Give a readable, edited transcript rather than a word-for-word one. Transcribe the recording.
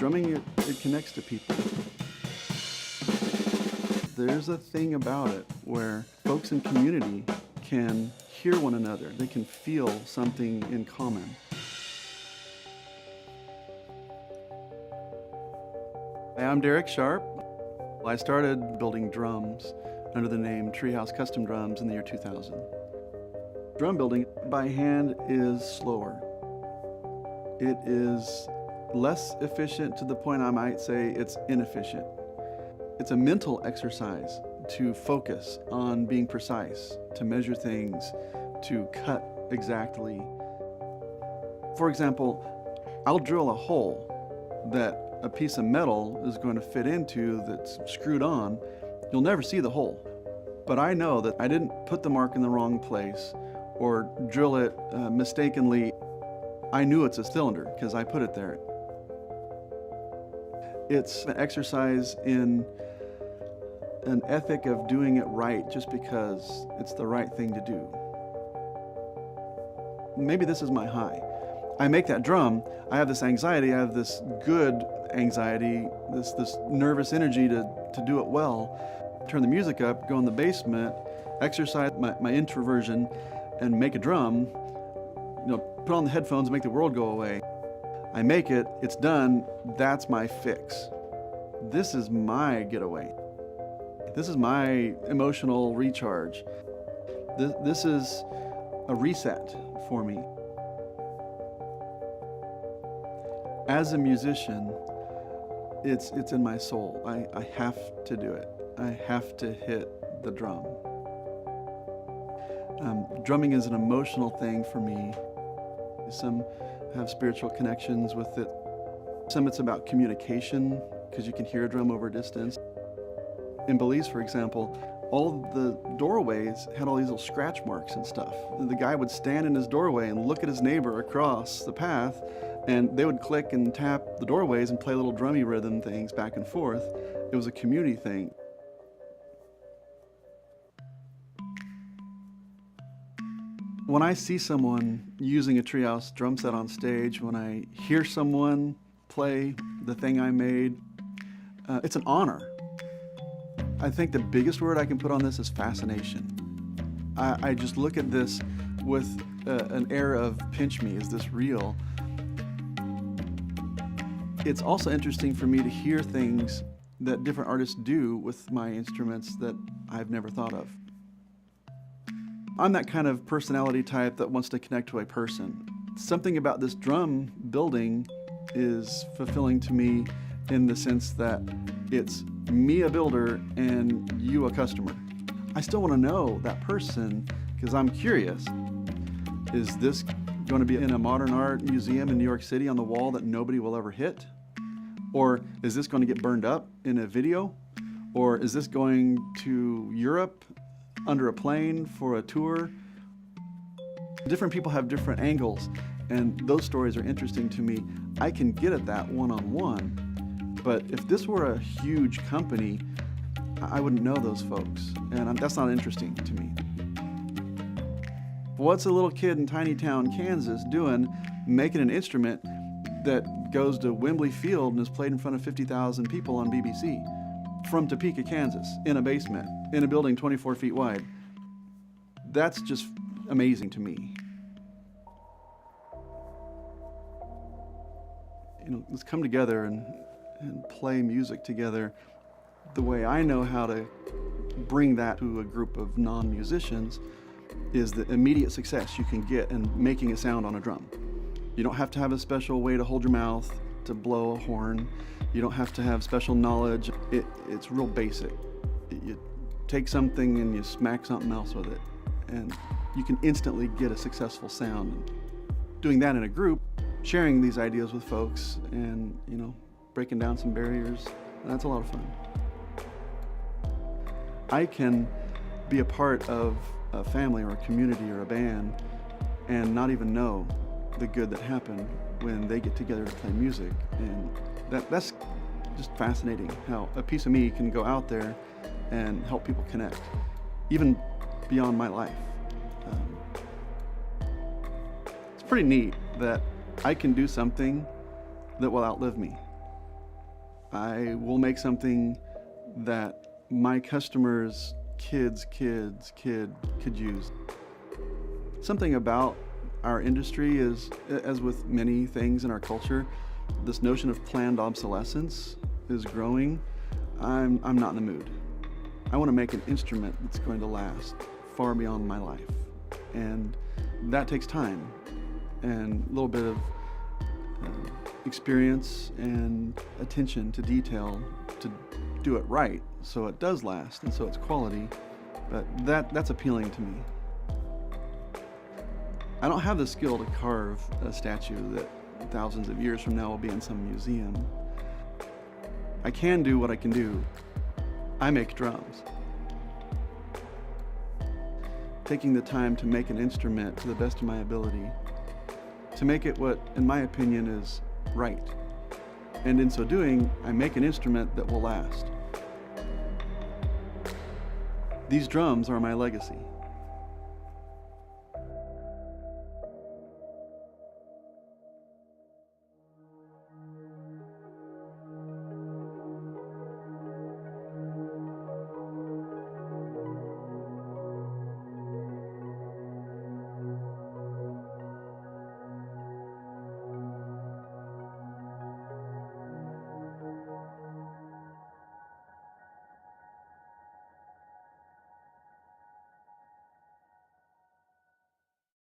Drumming, it connects to people. There's a thing about it where folks in community can hear one another. They can feel something in common. Hi, I'm Derek Sharp. I started building drums under the name TreeHouse Custom Drums in the year 2000. Drum building by hand is slower. It is less efficient to the point I might say it's inefficient. It's a mental exercise to focus on being precise, to measure things, to cut exactly. For example, I'll drill a hole that a piece of metal is going to fit into that's screwed on. You'll never see the hole. But I know that I didn't put the mark in the wrong place or drill it mistakenly. I knew it's a cylinder because I put it there. It's an exercise in an ethic of doing it right just because it's the right thing to do. Maybe this is my high. I make that drum, I have this anxiety, I have this good anxiety, this nervous energy to do it well. Turn the music up, go in the basement, exercise my introversion, and make a drum. Put on the headphones and make the world go away. I make it, it's done, that's my fix. This is my getaway. This is my emotional recharge. This is a reset for me. As a musician, it's in my soul. I have to do it. I have to hit the drum. Drumming is an emotional thing for me. Some have spiritual connections with it. Some it's about communication, because you can hear a drum over distance. In Belize, for example, all the doorways had all these little scratch marks and stuff. The guy would stand in his doorway and look at his neighbor across the path, and they would click and tap the doorways and play little drummy rhythm things back and forth. It was a community thing. When I see someone using a TreeHouse drum set on stage, when I hear someone play the thing I made, it's an honor. I think the biggest word I can put on this is fascination. I just look at this with an air of pinch me, is this real? It's also interesting for me to hear things that different artists do with my instruments that I've never thought of. I'm that kind of personality type that wants to connect to a person. Something about this drum building is fulfilling to me in the sense that it's me a builder and you a customer. I still want to know that person because I'm curious. Is this going to be in a modern art museum in New York City on the wall that nobody will ever hit? Or is this going to get burned up in a video? Or is this going to Europe under a plane for a tour? Different people have different angles, and those stories are interesting to me. I can get at that one-on-one, but if this were a huge company, I wouldn't know those folks, and that's not interesting to me. What's a little kid in tiny town Kansas doing making an instrument that goes to Wembley Field and is played in front of 50,000 people on BBC? From Topeka, Kansas, in a basement, in a building 24 feet wide. That's just amazing to me. Let's come together and play music together the way I know how to bring that to a group of non-musicians is the immediate success you can get in making a sound on a drum. You don't have to have a special way to hold your mouth, to blow a horn. You don't have to have special knowledge. It's real basic. You take something and you smack something else with it, and you can instantly get a successful sound. Doing that in a group, sharing these ideas with folks, and breaking down some barriers, that's a lot of fun. I can be a part of a family or a community or a band and not even know the good that happened when they get together to play music, and that's just fascinating how a piece of me can go out there and help people connect, even beyond my life. It's pretty neat that I can do something that will outlive me. I will make something that my customers' kid could use. Something about our industry is, as with many things in our culture, this notion of planned obsolescence is growing. I'm not in the mood. I want to make an instrument that's going to last far beyond my life. And that takes time and a little bit of experience and attention to detail to do it right so it does last and so it's quality. But that's appealing to me. I don't have the skill to carve a statue that thousands of years from now will be in some museum. I can do what I can do. I make drums. Taking the time to make an instrument to the best of my ability, to make it what, in my opinion, is right. And in so doing, I make an instrument that will last. These drums are my legacy.